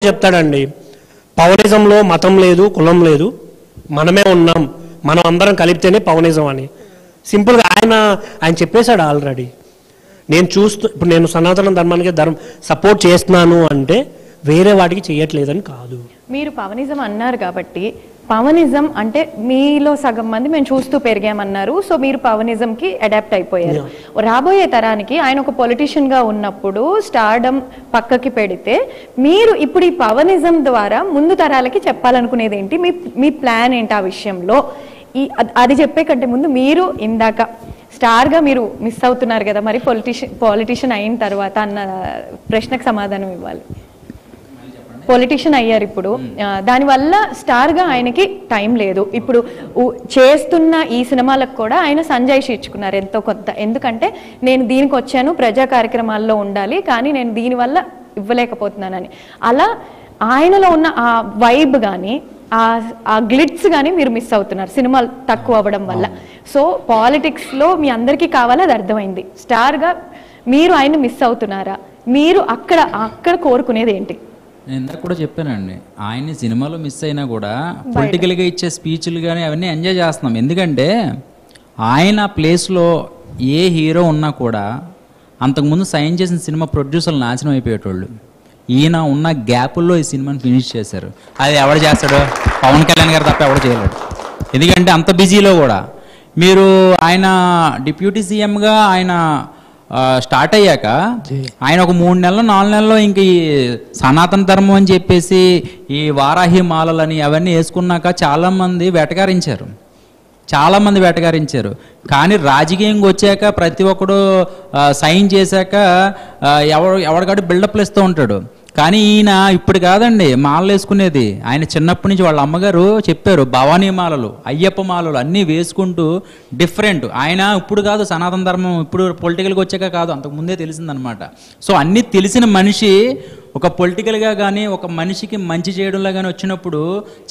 చెప్తాడండి. పవనిజంలో మతం లేదు, కులం లేదు, మనమే ఉన్నాం, మనం అందరం కలిపితేనే పవనిజం అని సింపుల్గా ఆయన చెప్పేశాడు ఆల్రెడీ. ఇప్పుడు నేను సనాతన ధర్మానికి సపోర్ట్ చేస్తున్నాను అంటే వేరే వాటికి చేయట్లేదని కాదు. మీరు పవనిజం అన్నారు కాబట్టి, పవనిజం అంటే మీలో సగం మంది మేము చూస్తూ పెరిగామన్నారు. సో మీరు పవనిజంకి అడాప్ట్ అయిపోయారు. రాబోయే తరానికి ఆయన ఒక పొలిటీషియన్ గా ఉన్నప్పుడు స్టార్డమ్ పక్కకి పెడితే, మీరు ఇప్పుడు ఈ పవనిజం ద్వారా ముందు తరాలకి చెప్పాలనుకునేది ఏంటి? మీ ప్లాన్ ఏంటి ఆ విషయంలో? అది చెప్పే కంటే ముందు మీరు ఇందాక స్టార్గా మీరు మిస్ అవుతున్నారు కదా, మరి పొలిటీషియన్ అయిన తర్వాత అన్న ప్రశ్నకు సమాధానం ఇవ్వాలి. పొలిటీషియన్ అయ్యారు ఇప్పుడు, దానివల్ల స్టార్గా ఆయనకి టైం లేదు. ఇప్పుడు చేస్తున్న ఈ సినిమాలకు కూడా ఆయన సంజాయిషి ఇచ్చుకున్నారు ఎంతో కొంత. ఎందుకంటే నేను దీనికి వచ్చాను, ప్రజా కార్యక్రమాల్లో ఉండాలి, కానీ నేను దీనివల్ల ఇవ్వలేకపోతున్నానని. అలా ఆయనలో ఉన్న ఆ వైబ్ కానీ ఆ గ్లిట్స్ కానీ మీరు మిస్ అవుతున్నారు సినిమాలు తక్కువ అవ్వడం వల్ల. సో పాలిటిక్స్లో మీ అందరికీ కావాలి, అది అర్థమైంది. స్టార్గా మీరు ఆయన మిస్ అవుతున్నారా? మీరు అక్కడ కోరుకునేది ఏంటి? నేను ఇందాక కూడా చెప్పానండి, ఆయన్ని సినిమాలో మిస్ అయినా కూడా పొలిటికల్గా ఇచ్చే స్పీచ్లు కానీ అవన్నీ ఎంజాయ్ చేస్తున్నాం. ఎందుకంటే ఆయన ప్లేస్లో ఏ హీరో ఉన్నా కూడా అంతకుముందు సైన్ చేసిన సినిమా ప్రొడ్యూసర్లు నాశనం అయిపోయేటోళ్ళు. ఈయన ఉన్న గ్యాపుల్లో ఈ సినిమాని ఫినిష్ చేశారు. అది ఎవడు చేస్తాడు? పవన్ కళ్యాణ్ గారు తప్ప ఎవడు చేయలేడు. ఎందుకంటే అంత బిజీలో కూడా మీరు ఆయన డిప్యూటీ సీఎంగా ఆయన స్టార్ట్ అయ్యాక ఆయన ఒక 3 నెలలు 4 నెలల్లో ఇంక ఈ సనాతన ధర్మం అని చెప్పేసి ఈ వారాహి మాలలని అవన్నీ వేసుకున్నాక చాలామంది వెటకారించారు. కానీ రాజకీయంగా వచ్చాక ప్రతి ఒక్కడు సైన్ చేశాక ఎవరికాడు బిల్డప్లు ఇస్తూ ఉంటాడు. కానీ ఈయన ఇప్పుడు కాదండి మాలలు వేసుకునేది. ఆయన చిన్నప్పటి నుంచి వాళ్ళ అమ్మగారు చెప్పారు, భవానీ మాలలు, అయ్యప్ప మాలలు అన్నీ వేసుకుంటూ డిఫరెంట్. ఆయన ఇప్పుడు కాదు సనాతన ధర్మం, ఇప్పుడు పొలిటికల్గా వచ్చాక కాదు, అంతకుముందే తెలిసిందనమాట. సో అన్నీ తెలిసిన మనిషి ఒక పొలిటికల్గా కానీ ఒక మనిషికి మంచి చేయడంలో కానీ వచ్చినప్పుడు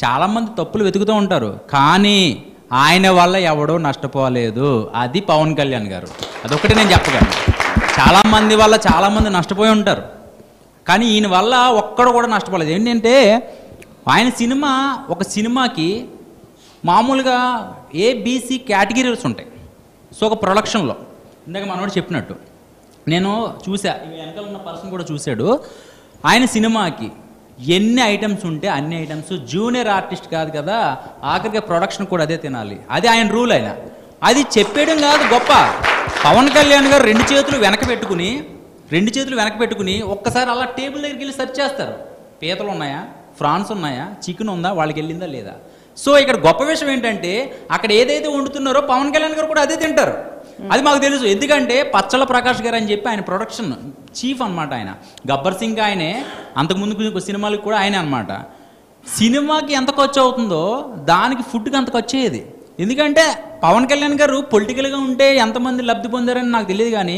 చాలామంది తప్పులు వెతుకుతూ ఉంటారు. కానీ ఆయన వల్ల ఎవడో నష్టపోలేదు. అది పవన్ కళ్యాణ్ గారు. అదొకటి నేను చెప్పగలను. చాలామంది వల్ల చాలామంది నష్టపోయి ఉంటారు, కానీ ఈయన వల్ల ఒక్కడు కూడా నష్టపోలేదు. ఏంటంటే ఆయన ఒక సినిమాకి మామూలుగా ఏబిసి కేటగిరీస్ ఉంటాయి. సో ఒక ప్రొడక్షన్లో ఇందాక మనోడు చెప్పినట్టు నేను చూసా, వెనకాల ఉన్న పర్సన్ కూడా చూశాడు. ఆయన సినిమాకి ఎన్ని ఐటమ్స్ ఉంటే అన్ని ఐటమ్స్, జూనియర్ ఆర్టిస్ట్ కాదు కదా, ఆఖరిగా ప్రొడక్షన్ కూడా అదే తినాలి. అది ఆయన రూల్. ఆయన అది చెప్పేయడం కాదు గొప్ప. పవన్ కళ్యాణ్ గారు 2 చేతులు వెనక పెట్టుకుని ఒక్కసారి అలా టేబుల్ దగ్గరికి వెళ్ళి సెర్చ్ చేస్తారు. పీతలు ఉన్నాయా, ఫ్రాన్స్ ఉన్నాయా, చికెన్ ఉందా, వాళ్ళకి వెళ్ళిందా లేదా. సో ఇక్కడ గొప్ప విషయం ఏంటంటే అక్కడ ఏదైతే వండుతున్నారో పవన్ కళ్యాణ్ గారు కూడా అదే తింటారు. అది మాకు తెలుసు. ఎందుకంటే పచ్చల ప్రకాష్ గారు అని చెప్పి ఆయన ప్రొడక్షన్ చీఫ్ అనమాట. ఆయన గబ్బర్ సింగ్ ఆయనే, అంతకుముందు సినిమాలకు కూడా ఆయనే అనమాట. సినిమాకి ఎంత ఖర్చు అవుతుందో దానికి ఫుడ్కి అంత ఖర్చు అయ్యేది. ఎందుకంటే పవన్ కళ్యాణ్ గారు పొలిటికల్గా ఉంటే ఎంతమంది లబ్ధి పొందారని నాకు తెలియదు, కానీ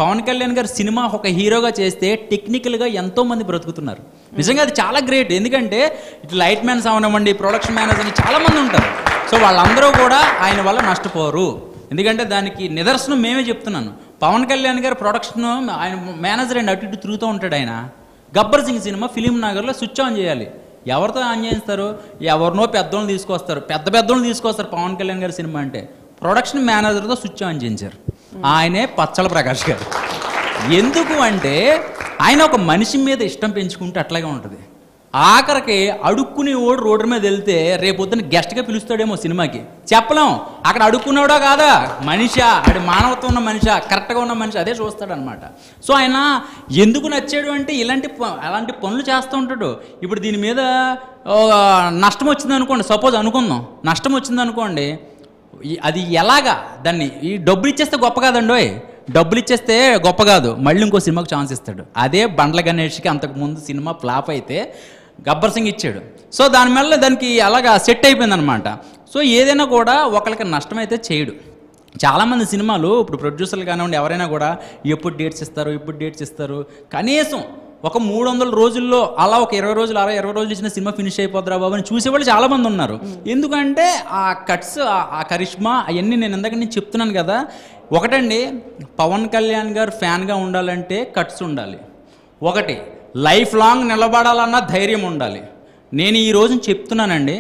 పవన్ కళ్యాణ్ గారు సినిమా ఒక హీరోగా చేస్తే టెక్నికల్గా ఎంతోమంది బ్రతుకుతున్నారు. నిజంగా అది చాలా గ్రేట్. ఎందుకంటే ఇటు లైట్ మ్యాన్స్ అవనివ్వండి, ప్రొడక్షన్ మేనేజర్ చాలామంది ఉంటారు. సో వాళ్ళందరూ కూడా ఆయన వల్ల నష్టపోరు. ఎందుకంటే దానికి నిదర్శనం మేమే చెప్తున్నాను. పవన్ కళ్యాణ్ గారు ప్రొడక్షన్ ఆయన మేనేజర్ అండ్ అటు ఇటు తిరుగుతూ ఉంటాడు. ఆయన గబ్బర్ సింగ్ సినిమా ఫిలిం నగర్లో స్విచ్ ఆన్ చేయాలి. ఎవరితో ఆన్ చేస్తారు? ఎవరినో పెద్దోళ్ళని తీసుకొస్తారు, పెద్దోళ్ళని తీసుకొస్తారు. పవన్ కళ్యాణ్ గారి సినిమా అంటే ప్రొడక్షన్ మేనేజర్తో స్విచ్ ఆన్ చేయించారు. ఆయనే పచ్చల ప్రకాష్ గారు. ఎందుకు అంటే ఆయన ఒక మనిషి మీద ఇష్టం పెంచుకుంటే అట్లాగే ఉంటుంది. ఆఖరికి అడుక్కుని ఓడు రోడ్డు మీద వెళ్తే రేపొద్దున గెస్ట్గా పిలుస్తాడేమో సినిమాకి, చెప్పలేం. అక్కడ అడుక్కున్నాడో కాదా, మనిషా, అది మానవత్వం ఉన్న మనిషా, కరెక్ట్గా ఉన్న మనిషి, అదే చూస్తాడనమాట. సో ఆయన ఎందుకు నచ్చాడు అంటే అలాంటి పనులు చేస్తూ ఉంటాడు. ఇప్పుడు దీని మీద నష్టం వచ్చింది అనుకోండి, సపోజ్ అనుకుందాం, నష్టం వచ్చింది అనుకోండి, అది ఎలాగా దాన్ని ఈ డబ్బులు ఇచ్చేస్తే గొప్ప కాదండి. డబ్బులు ఇచ్చేస్తే గొప్ప కాదు, మళ్ళీ ఇంకో సినిమాకు ఛాన్స్ ఇస్తాడు. అదే బండ్ల గణేష్కి అంతకుముందు సినిమా ఫ్లాప్ అయితే గబ్బర్ సింగ్ ఇచ్చాడు. సో దానికి అలాగా సెట్ అయిపోయిందనమాట. సో ఏదైనా కూడా ఒకరికి నష్టమైతే చేయడు. చాలామంది సినిమాలు ఇప్పుడు ప్రొడ్యూసర్లు కానివ్వండి ఎవరైనా కూడా ఎప్పుడు డేట్స్ ఇస్తారు, కనీసం ఒక 300 రోజుల్లో అలా ఒక 20 రోజులు ఇచ్చిన సినిమా ఫినిష్ అయిపోద్దిరా బాబు అని చూసేవాళ్ళు చాలామంది ఉన్నారు. ఎందుకంటే ఆ కట్స్, ఆ కరిష్మా అవన్నీ నేను ఇందాక నేను చెప్తున్నాను కదా. ఒకటండి, పవన్ కళ్యాణ్ గారు ఫ్యాన్గా ఉండాలంటే కట్స్ ఉండాలి. ఒకటి లైఫ్ లాంగ్ నిలబడాలన్న ధైర్యం ఉండాలి. నేను ఈ రోజు చెప్తున్నానండి,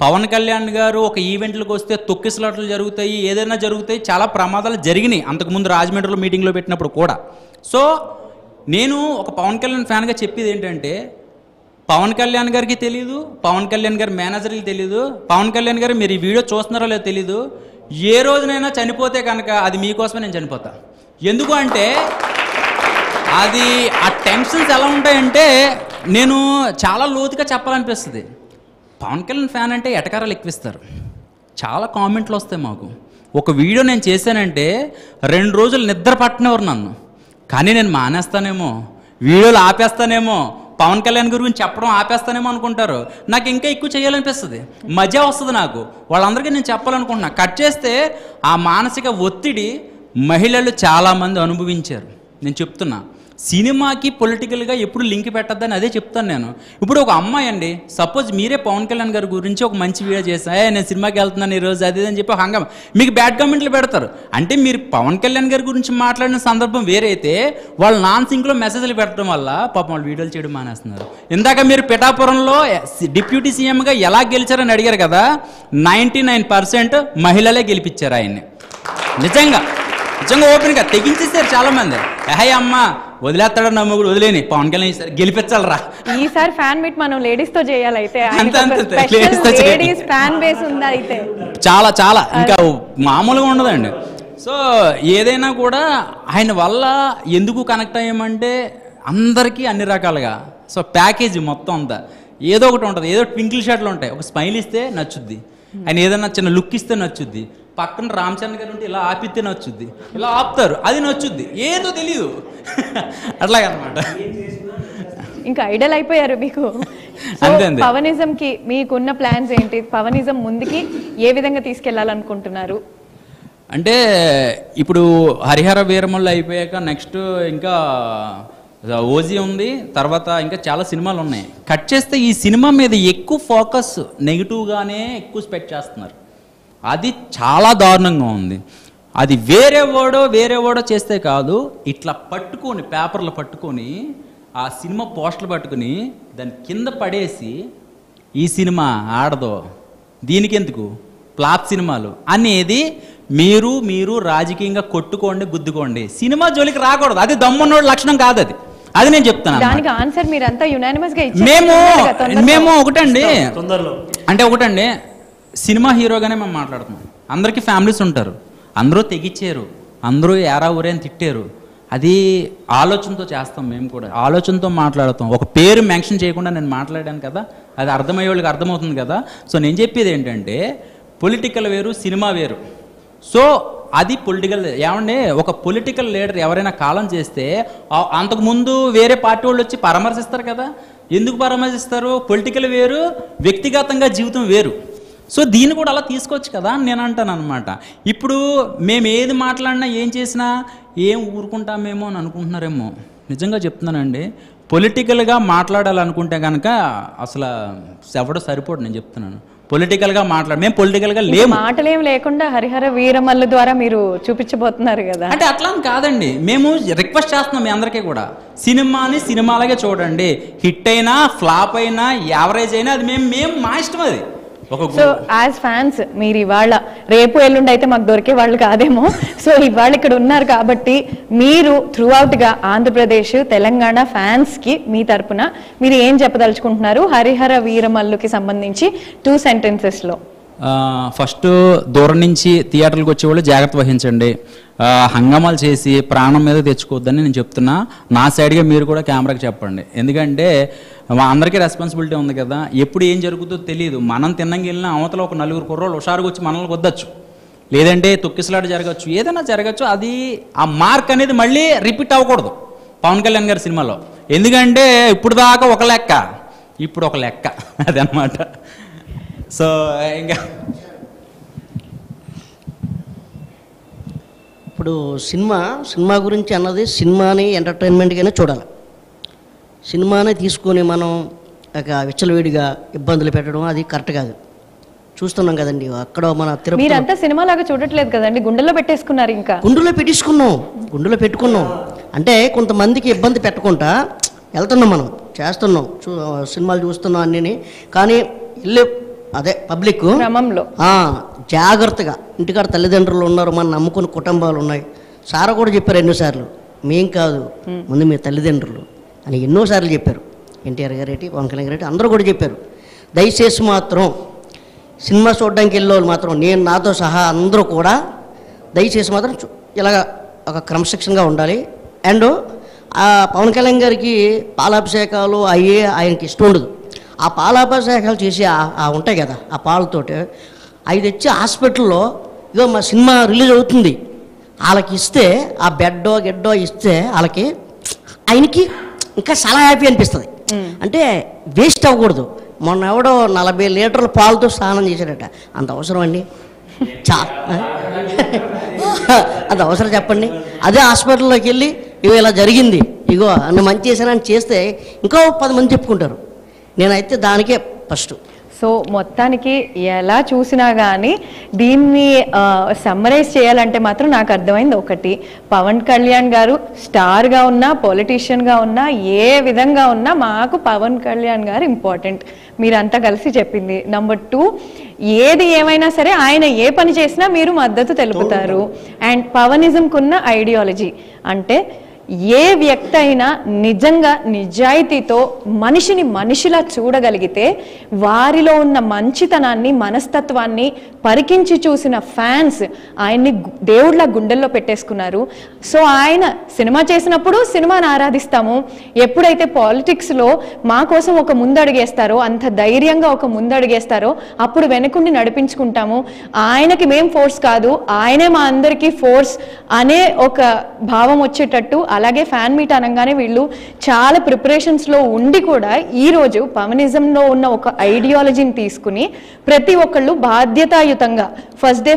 పవన్ కళ్యాణ్ గారు ఒక ఈవెంట్లకు వస్తే తొక్కిసలాటలు జరుగుతాయి, ఏదైనా జరుగుతాయి, చాలా ప్రమాదాలు జరిగినాయి అంతకుముందు రాజమండ్రిలో మీటింగ్లో పెట్టినప్పుడు కూడా. సో నేను ఒక పవన్ కళ్యాణ్ ఫ్యాన్గా చెప్పేది ఏంటంటే, పవన్ కళ్యాణ్ గారికి తెలీదు, పవన్ కళ్యాణ్ గారి మేనేజర్కి తెలీదు, పవన్ కళ్యాణ్ గారు మీరు ఈ వీడియో చూస్తున్నారో లేదో తెలీదు, ఏ రోజునైనా చనిపోతే కనుక అది మీకోసమే నేను చనిపోతా. ఎందుకు అంటే అది ఆ టెన్షన్స్ ఎలా ఉంటాయంటే నేను చాలా లోతుగా చెప్పాలనిపిస్తుంది. పవన్ కళ్యాణ్ ఫ్యాన్ అంటే ఎటకారాలు ఎక్కువిస్తారు, చాలా కామెంట్లు వస్తాయి మాకు. ఒక వీడియో నేను చేశానంటే 2 రోజులు నిద్ర పట్టనివ్వరు నన్ను, కానీ నేను మానేస్తానేమో, వీడియోలు ఆపేస్తానేమో, పవన్ కళ్యాణ్ గురించి చెప్పడం ఆపేస్తానేమో అనుకుంటారు. నాకు ఇంకా ఎక్కువ చేయాలనిపిస్తుంది, మజా వస్తుంది నాకు. వాళ్ళందరికీ నేను చెప్పాలనుకుంటున్నా. కట్ చేస్తే ఆ మానసిక ఒత్తిడి మహిళలు చాలామంది అనుభవించారు. నేను చెప్తున్నా, సినిమాకి పొలిటికల్గా ఎప్పుడు లింక్ పెట్టద్దని అదే చెప్తాను నేను. ఇప్పుడు ఒక అమ్మాయి అండి, సపోజ్ మీరే పవన్ కళ్యాణ్ గారి గురించి ఒక మంచి వీడియో చేస్తా, నేను సినిమాకి వెళ్తున్నాను ఈరోజు అది అని చెప్పి హంగం మీకు బ్యాడ్ కామెంట్లు పెడతారు. అంటే మీరు పవన్ కళ్యాణ్ గారి గురించి మాట్లాడిన సందర్భం వేరైతే వాళ్ళు నాన్ సింక్లో మెసేజ్లు పెట్టడం వల్ల పాపం వాళ్ళు వీడియోలు చేయడం మానేస్తున్నారు. ఇందాక మీరు పిఠాపురంలో డిప్యూటీ సీఎంగా ఎలా గెలిచారని అడిగారు కదా, 99% మహిళలే గెలిపించారు ఆయన్ని. నిజంగా ఓపెన్గా తెగించేసారు చాలామంది. ఏహయ్య అమ్మ వదిలేస్తాడు నమ్ముడు, వదిలేని పవన్ కళ్యాణ్ గెలిపించాలరా. ఈసారి ఫ్యాన్ మీట్ మనం లేడీస్ తో చేయాలైతే, లేడీస్ ఫ్యాన్ బేస్ ఉందా అయితే చాలా చాలా ఇంకా మామూలుగా ఉండదండి. సో ఏదైనా కూడా ఆయన వల్ల ఎందుకు కనెక్ట్ అయ్యామంటే అందరికీ అన్ని రకాలుగా. సో ప్యాకేజీ మొత్తం అంతా ఏదో ఒకటి ఉంటుంది, ఏదో ట్వింకిల్ షర్ట్లు ఉంటాయి, ఒక స్మైల్ ఇస్తే నచ్చుద్ది, ఆయన ఏదైనా చిన్న లుక్ ఇస్తే నచ్చుద్ది, పక్కన రామచంద్ర గారు ఉంటే ఇలా ఆపితే నచ్చుద్ది, ఇలా ఆపుతారు అది నచ్చుద్ది, ఏదో తెలియదు అట్లాగనమాట. ఇంకా ఐడల్ అయిపోయారు మీకు. పవనిజం కి మీకున్న ప్లాన్స్ ఏంటి? పవనిజం ముందుకి ఏ విధంగా తీసుకెళ్లాలనుకుంటున్నారు? అంటే ఇప్పుడు హరిహర వీరమల్లు అయిపోయాక నెక్స్ట్ ఇంకా ఓజీ ఉంది, తర్వాత ఇంకా చాలా సినిమాలు ఉన్నాయి. కట్ చేస్తే ఈ సినిమా మీద ఎక్కువ ఫోకస్ నెగిటివ్గానే ఎక్కువ స్పెక్ట్ చేస్తున్నారు. అది చాలా దారుణంగా ఉంది. అది వేరే వాడో చేస్తే కాదు, ఇట్లా పట్టుకొని పేపర్లు పట్టుకొని ఆ సినిమా పోస్టర్లు పట్టుకుని దాని కింద పడేసి ఈ సినిమా ఆడదో, దీనికి ఎందుకు ఫ్లాప్ సినిమాలు అనేది మీరు రాజకీయంగా కొట్టుకోండి, గుద్దుకోండి, సినిమా జోలికి రాకూడదు. అది దమ్మున్నోడి లక్షణం కాదు, అది నేను చెప్తాను. దానికి ఆన్సర్ మీరంతా యునానిమస్ గా మేము ఒకటండి సినిమా హీరోగానే మేము మాట్లాడుతున్నాం. అందరికీ ఫ్యామిలీస్ ఉంటారు, అందరూ తెగిచ్చారు, అందరూ ఏరా ఊరే అని తిట్టారు. అది ఆలోచనతో చేస్తాం, మేము కూడా ఆలోచనతో మాట్లాడుతాం. ఒక పేరు మెన్షన్ చేయకుండా నేను మాట్లాడాను కదా, అది అర్థమయ్యే వాళ్ళకి అర్థమవుతుంది కదా. సో నేను చెప్పేది ఏంటంటే పొలిటికల్ వేరు, సినిమా వేరు. సో అది పొలిటికల్. ఏమంటే ఒక పొలిటికల్ లీడర్ ఎవరైనా కాలం చేస్తే అంతకుముందు వేరే పార్టీ వాళ్ళు వచ్చి పరామర్శిస్తారు కదా. ఎందుకు పరామర్శిస్తారు? పొలిటికల్ వేరు, వ్యక్తిగతంగా జీవితం వేరు. సో దీన్ని కూడా అలా తీసుకోవచ్చు కదా అని నేను అంటాను అనమాట. ఇప్పుడు మేము ఏది మాట్లాడినా ఏం చేసినా ఏం ఊరుకుంటామేమో అని అనుకుంటున్నారేమో. నిజంగా చెప్తున్నానండి, పొలిటికల్గా మాట్లాడాలనుకుంటే కనుక అసలు ఎవడో సరిపోడు. నేను చెప్తున్నాను, పొలిటికల్గా మేము పొలిటికల్గా లేము. మాటలేం లేకుండా హరిహర వీరమల్లు ద్వారా మీరు చూపించబోతున్నారు కదా. అంటే అట్లా కాదండి, మేము రిక్వెస్ట్ చేస్తున్నాం మీ అందరికీ కూడా, సినిమాని సినిమాలాగే చూడండి. హిట్ అయినా ఫ్లాప్ అయినా యావరేజ్ అయినా అది మేము మా ఇష్టం. అది సో యాజ్ ఫ్యాన్స్ మీరు ఇవాళ రేపు ఎల్లుండి అయితే మాకు దొరికే వాళ్ళు కాదేమో. సో ఇవాళ ఇక్కడ ఉన్నారు కాబట్టి మీరు త్రూ అవుట్ గా ఆంధ్రప్రదేశ్ తెలంగాణ ఫ్యాన్స్ కి మీ తరపున మీరు ఏం చెప్పదలుచుకుంటున్నారు హరిహర వీరమల్లుకి సంబంధించి 2 sentences లో? ఫస్ట్, దూరం నుంచి థియేటర్లకు వచ్చేవాళ్ళు జాగ్రత్త వహించండి, హంగామాలు చేసి ప్రాణం మీద తెచ్చుకోవద్దని నేను చెప్తున్నా. నా సైడ్గా మీరు కూడా కెమెరాకి చెప్పండి, ఎందుకంటే మా అందరికీ రెస్పాన్సిబిలిటీ ఉంది కదా. ఎప్పుడు ఏం జరుగుతుందో తెలియదు. మనం తిన్నంగా వెళ్ళినా అవతల ఒక 4 కుర్రోళ్ళు హుషారుగా వచ్చి మనల్ని వద్దచ్చు, లేదంటే తొక్కిసలాట జరగచ్చు, ఏదైనా జరగచ్చు. అది ఆ మార్క్ అనేది మళ్ళీ రిపీట్ అవ్వకూడదు పవన్ కళ్యాణ్ గారి సినిమాలో. ఎందుకంటే ఇప్పుడు దాకా ఒక లెక్క, ఇప్పుడు ఒక లెక్క, అదనమాట. సో ఇంకా ఇప్పుడు సినిమా గురించి అన్నది సినిమాని ఎంటర్టైన్మెంట్గానే చూడాలి. సినిమానే తీసుకొని మనం విచ్చలవిడిగా ఇబ్బందులు పెట్టడం అది కరెక్ట్ కాదు. చూస్తున్నాం కదండి, అక్కడ మన తిరుపతి మీరంతా సినిమా లాగా చూడట్లేదు కదండి, గుండెల్లో పెట్టేసుకున్నారు. ఇంకా గుండెలో పెట్టుకున్నాం అంటే కొంతమందికి ఇబ్బంది పెట్టకుండా వెళ్తున్నాం, మనం చేస్తున్నాం, సినిమాలు చూస్తున్నాం అన్నీ. కానీ వెళ్ళే అదే పబ్లిక్ క్రమంలో జాగ్రత్తగా, ఇంటికాడ తల్లిదండ్రులు ఉన్నారు, మన నమ్ముకుని కుటుంబాలు ఉన్నాయి. సార్ కూడా చెప్పారు ఎన్నోసార్లు, మేం కాదు ముందు మీ తల్లిదండ్రులు అని ఎన్నోసార్లు చెప్పారు. ఎన్టీఆర్ గారేటి, పవన్ కళ్యాణ్ గారేటి అందరూ కూడా చెప్పారు. దయచేసి మాత్రం సినిమా చూడడానికి వెళ్ళేవాళ్ళు మాత్రం, నేను నాతో సహా అందరూ కూడా దయచేసి మాత్రం ఇలాగ ఒక క్రమశిక్షణగా ఉండాలి. అండ్ ఆ పవన్ కళ్యాణ్ గారికి పాలాభిషేకాలు అయ్యే ఆయనకి ఇష్టం ఉండదు. ఆ పాలాభిషేకాలు చేసి ఉంటాయి కదా, ఆ పాలతోటి అవి తెచ్చి హాస్పిటల్లో ఇగో మా సినిమా రిలీజ్ అవుతుంది వాళ్ళకి ఇస్తే, ఆ బెడ్డో గెడ్డో ఇస్తే వాళ్ళకి ఆయనకి ఇంకా చాలా హ్యాపీ అనిపిస్తుంది. అంటే వేస్ట్ అవ్వకూడదు. మొన్న ఎవడో 40 లీటర్ల పాలతో స్నానం చేశాడట. అంత అవసరం అండి? అంత అవసరం చెప్పండి? అదే హాస్పిటల్లోకి వెళ్ళి ఇగో ఇలా జరిగింది, ఇగో అన్న మంచి చేశానని చేస్తే ఇంకో 10 మంది చెప్పుకుంటారు. నేనైతే దానికే ఫస్ట్. సో మొత్తానికి ఎలా చూసినా కానీ దీన్ని సమ్మరైజ్ చేయాలంటే మాత్రం నాకు అర్థమైంది ఒకటి, పవన్ కళ్యాణ్ గారు స్టార్గా ఉన్నా, పొలిటీషియన్గా ఉన్నా, ఏ విధంగా ఉన్నా మాకు పవన్ కళ్యాణ్ గారు ఇంపార్టెంట్. మీరంతా కలిసి చెప్పింది. నెంబర్ 2, ఏది ఏమైనా సరే ఆయన ఏ పని చేసినా మీరు మద్దతు తెలుపుతారు. అండ్ పవనిజంకున్న ఐడియాలజీ అంటే ఏ వ్యక్తి అయినా నిజంగా నిజాయితీతో మనిషిని మనిషిలా చూడగలిగితే వారిలో ఉన్న మంచితనాన్ని, మనస్తత్వాన్ని పరికించి చూసిన ఫ్యాన్స్ ఆయన్ని దేవుళ్ళ గుండెల్లో పెట్టేసుకున్నారు. సో ఆయన సినిమా చేసినప్పుడు సినిమాని ఆరాధిస్తాము, ఎప్పుడైతే పాలిటిక్స్లో మా కోసం ఒక ముందడుగేస్తారో, అంత ధైర్యంగా ఒక ముందడుగేస్తారో అప్పుడు వెనకుండి నడిపించుకుంటాము. ఆయనకి మేం ఫోర్స్ కాదు, ఆయనే మా అందరికీ ఫోర్స్ అనే ఒక భావం వచ్చేటట్టు. అలాగే ఫ్యాన్ మీట్ అనగానే వీళ్ళు చాలా ప్రిపరేషన్స్లో ఉండి కూడా ఈరోజు పవనిజంలో ఉన్న ఒక ఐడియాలజీని తీసుకుని ప్రతి ఒక్కళ్ళు బాధ్యతాయుతంగా ఫస్ట్ డే